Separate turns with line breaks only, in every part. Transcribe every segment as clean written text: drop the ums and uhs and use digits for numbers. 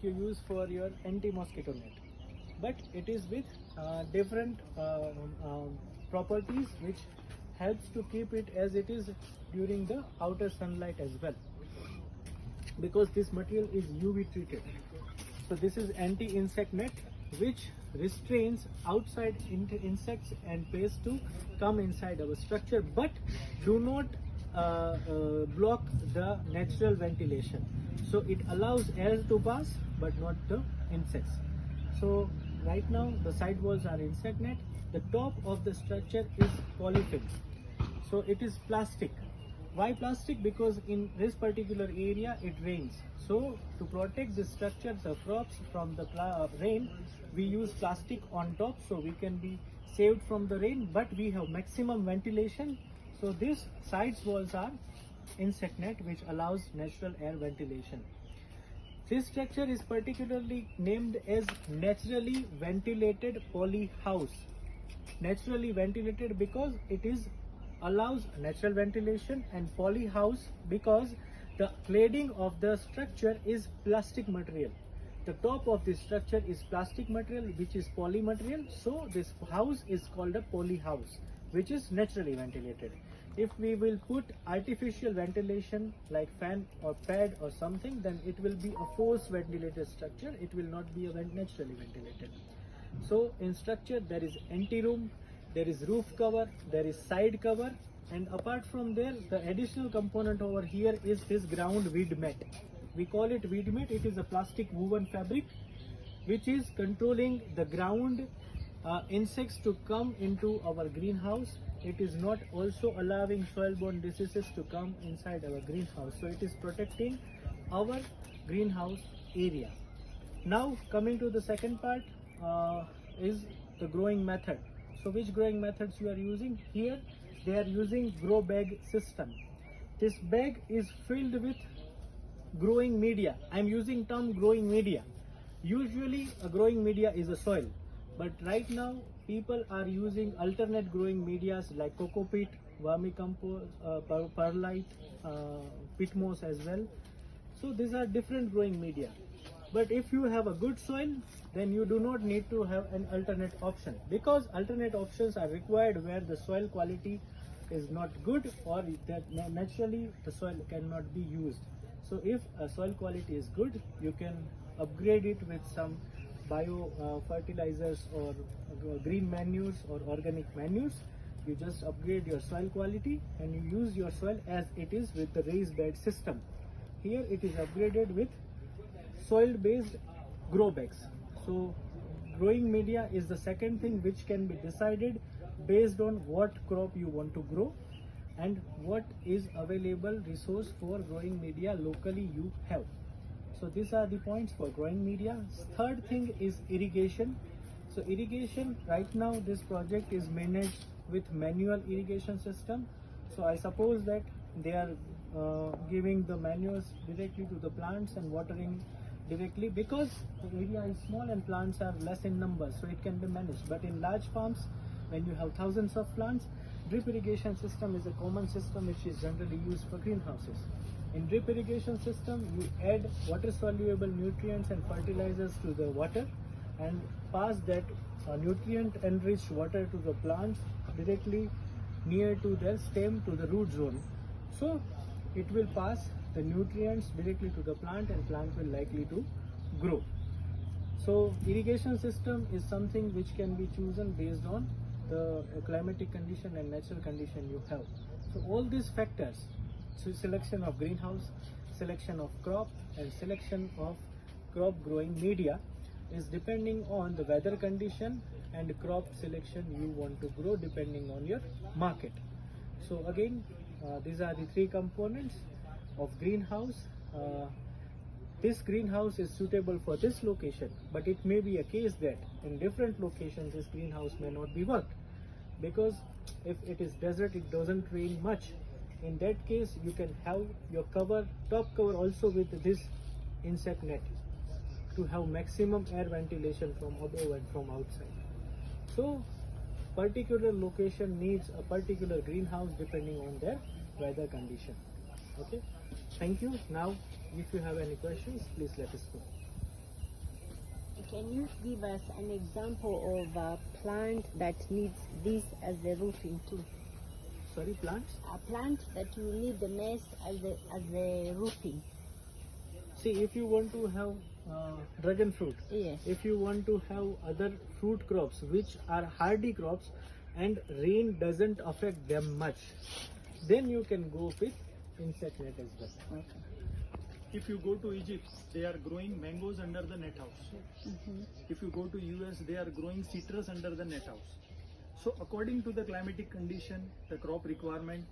like you use for your anti-mosquito net, but it is with different properties which helps to keep it as it is during the outer sunlight as well, because this material is UV treated. So this is anti-insect net which restrains outside insects and pests to come inside our structure, but do not block the natural ventilation. So it allows air to pass but not the insects. So right now the side walls are insect net. The top of the structure is polyfilm. So it is plastic. Why plastic? Because in this particular area it rains. So to protect the structure, the crops from the rain, we use plastic on top so we can be saved from the rain, but we have maximum ventilation. So these sides walls are insect net which allows natural air ventilation. This structure is particularly named as naturally ventilated poly house. Naturally ventilated because it is allows natural ventilation, and poly house because the cladding of the structure is plastic material. The top of the structure is plastic material which is poly material, so this house is called a poly house which is naturally ventilated. If we will put artificial ventilation like fan or pad or something, then it will be a forced ventilated structure, it will not be a naturally ventilated. So in structure there is anteroom, there is roof cover, there is side cover, and apart from there the additional component over here is this ground weed mat. We call it weed mat. It is a plastic woven fabric which is controlling the ground insects to come into our greenhouse. It is not also allowing soil-borne diseases to come inside our greenhouse. So it is protecting our greenhouse area. Now coming to the second part is the growing method. So which growing methods you are using? Here they are using grow bag system. This bag is filled with growing media. I am using term growing media. Usually a growing media is a soil, but right now people are using alternate growing medias like coco peat, vermicompost, perlite, peat moss as well. So these are different growing media. But if you have a good soil, then you do not need to have an alternate option, because alternate options are required where the soil quality is not good or that naturally the soil cannot be used. So if a soil quality is good, you can upgrade it with some bio fertilizers or green manures or organic manures. You just upgrade your soil quality and you use your soil as it is with the raised bed system. Here it is upgraded with soil based grow bags. So growing media is the second thing which can be decided based on what crop you want to grow and what is available resource for growing media locally you have. So these are the points for growing media. Third thing is irrigation. So irrigation, right now this project is managed with manual irrigation system. So I suppose that they are giving the manures directly to the plants and watering directly, because the area is small and plants are less in numbers, so it can be managed. But in large farms, when you have thousands of plants, drip irrigation system is a common system which is generally used for greenhouses. In drip irrigation system, you add water soluble nutrients and fertilizers to the water and pass that nutrient enriched water to the plants directly near to their stem, to the root zone. So it will pass the nutrients directly to the plant and plant will likely to grow. So irrigation system is something which can be chosen based on the climatic condition and natural condition you have. So all these factors, so selection of greenhouse, selection of crop and selection of crop growing media is depending on the weather condition and crop selection you want to grow depending on your market. So again, these are the three components of greenhouse. This greenhouse is suitable for this location, but it may be a case that in different locations this greenhouse may not be worked, because if it is desert, it doesn't rain much. In that case, you can have your cover, top cover also with this insect net to have maximum air ventilation from above and from outside. So particular location needs a particular greenhouse depending on their weather condition. Okay, thank you. Now if you have any questions, please let us know.
Can you give us an example of a plant that needs this as a roofing too?
Sorry, plants?
A plant that will need the nest as a roofing.
See, if you want to have dragon fruit,
Yes.
if you want to have other fruit crops which are hardy crops and rain doesn't affect them much, then you can go with insect net as well.
Okay.
If you go to Egypt, they are growing mangoes under the net house. If you go to US, they are growing citrus under the net house. So according to the climatic condition, the crop requirement,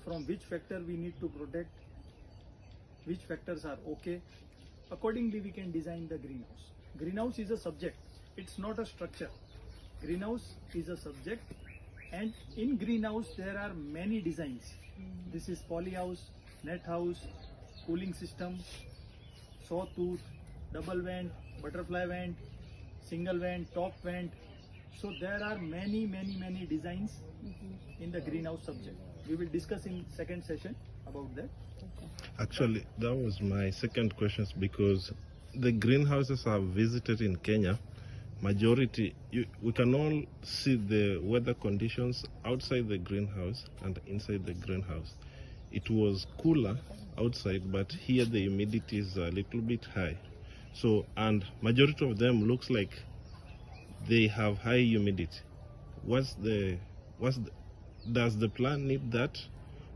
from which factor we need to protect, which factors are okay, accordingly we can design the greenhouse. Greenhouse is a subject, it's not a structure. Greenhouse is a subject, and in greenhouse there are many designs. This is polyhouse, net house, cooling system, sawtooth, double vent, butterfly vent, single vent, top vent. So there are many designs in the greenhouse subject. We will discuss in second session about that.
Actually, that was my second question, because the greenhouses I've visited in Kenya, majority, we can all see the weather conditions outside the greenhouse and inside the greenhouse. It was cooler outside, but here the humidity is a little bit high. So, and majority of them looks like they have high humidity. Does the plant need that,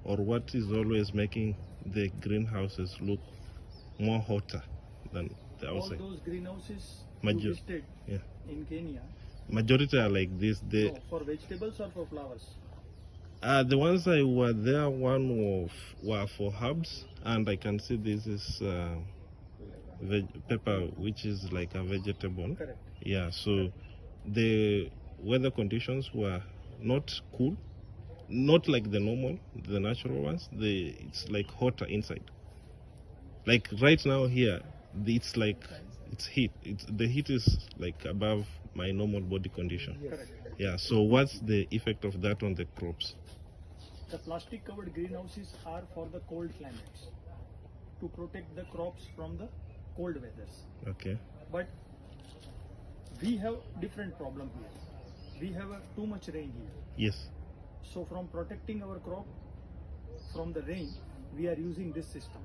or what is always making the greenhouses look more hotter than the outside?
All those greenhouses
Major-
you visited
yeah.
in Kenya,
Majority are like this. They,
no, for vegetables or for flowers?
the ones I were there, one were for herbs, and I can see this is pepper, which is like a vegetable.
Correct.
Yeah, so the weather conditions were not cool, not like the normal, the natural ones. It's like hotter inside. Like right now here, it's like it's heat. The heat is like above my normal body condition.
Correct.
Yeah. So what's the effect of that on the crops?
The plastic covered greenhouses are for the cold climates, to protect the crops from the cold weathers.
Okay.
But we have different problem here. We have too much rain here.
Yes.
So from protecting our crop from the rain, we are using this system.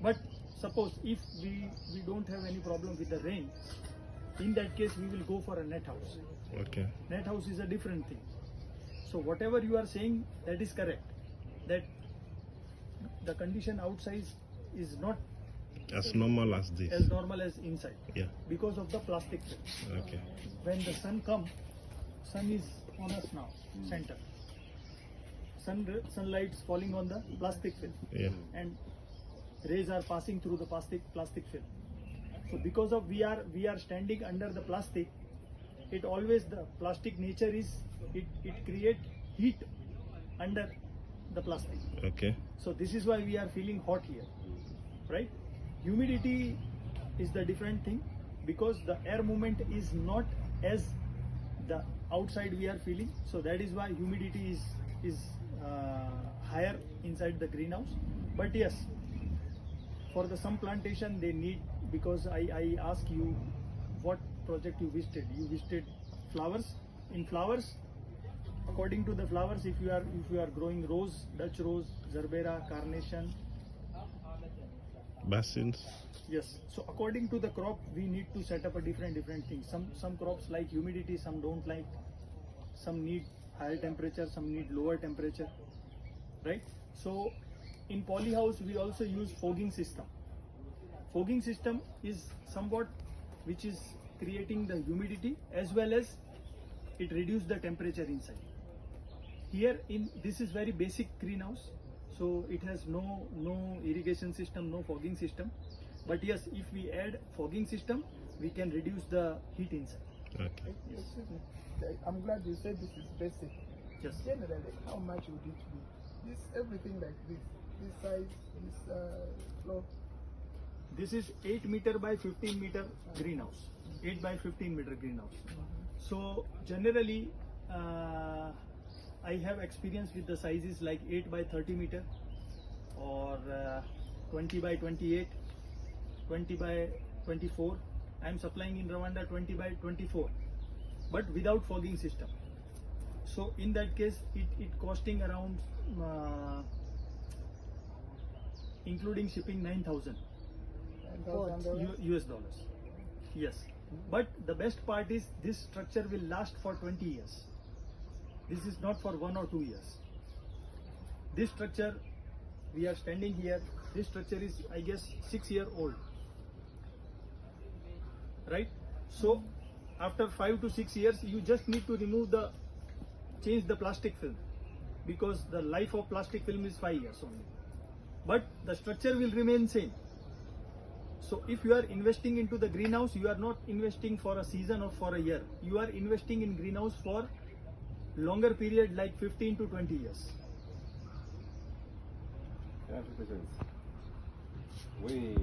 But suppose if we don't have any problem with the rain, in that case we will go for a net house.
Okay.
Net house is a different thing. So whatever you are saying, that is correct. That the condition outside is not
As normal as this.
as normal as inside,
Yeah.
because of the plastic film.
Okay.
When the sun comes, sun is on us now, center. Sunlight is falling on the plastic film,
Yeah.
and rays are passing through the plastic film. So because of we are standing under the plastic, it always, the plastic nature is it create heat under the plastic.
Okay.
So this is why we are feeling hot here, right? Humidity is the different thing, because the air movement is not as the outside we are feeling. So that is why humidity is higher inside the greenhouse. But yes, for the some plantation they need, because I ask you what project you visited. You visited flowers. In flowers, according to the flowers, if you are growing rose, Dutch rose, Zerbera, carnation,
Basins.
yes. So according to the crop, we need to set up a different things. Some crops like humidity, some don't like. Some need higher temperature, some need lower temperature, right? So in polyhouse we also use fogging system. Fogging system is somewhat which is creating the humidity as well as it reduces the temperature inside. Here in this is very basic greenhouse, so it has no irrigation system, no fogging system. But yes, if we add fogging system, we can reduce the heat inside.
Okay.
I'm glad you said this is basic.
Yes.
Generally, how much would it be? This everything like this size, this floor.
This is 8 meter by 15 meter greenhouse. 8 by 15 meter greenhouse. So generally, I have experience with the sizes like 8 by 30 meter or 20 by 28, 20 by 24, I am supplying in Rwanda 20 by 24, but without fogging system. So in that case, it costing around, including shipping, 9,000 US dollars. Yes, but the best part is this structure will last for 20 years. This is not for 1 or 2 years. This structure, we are standing here, this structure is, I guess, 6-year old, right? So after 5 to 6 years, you just need to change the plastic film, because the life of plastic film is 5 years only, but the structure will remain same. So if you are investing into the greenhouse, you are not investing for a season or for a year. You are investing in greenhouse for longer period, like 15 to 20 years.
Yeah, 2%. We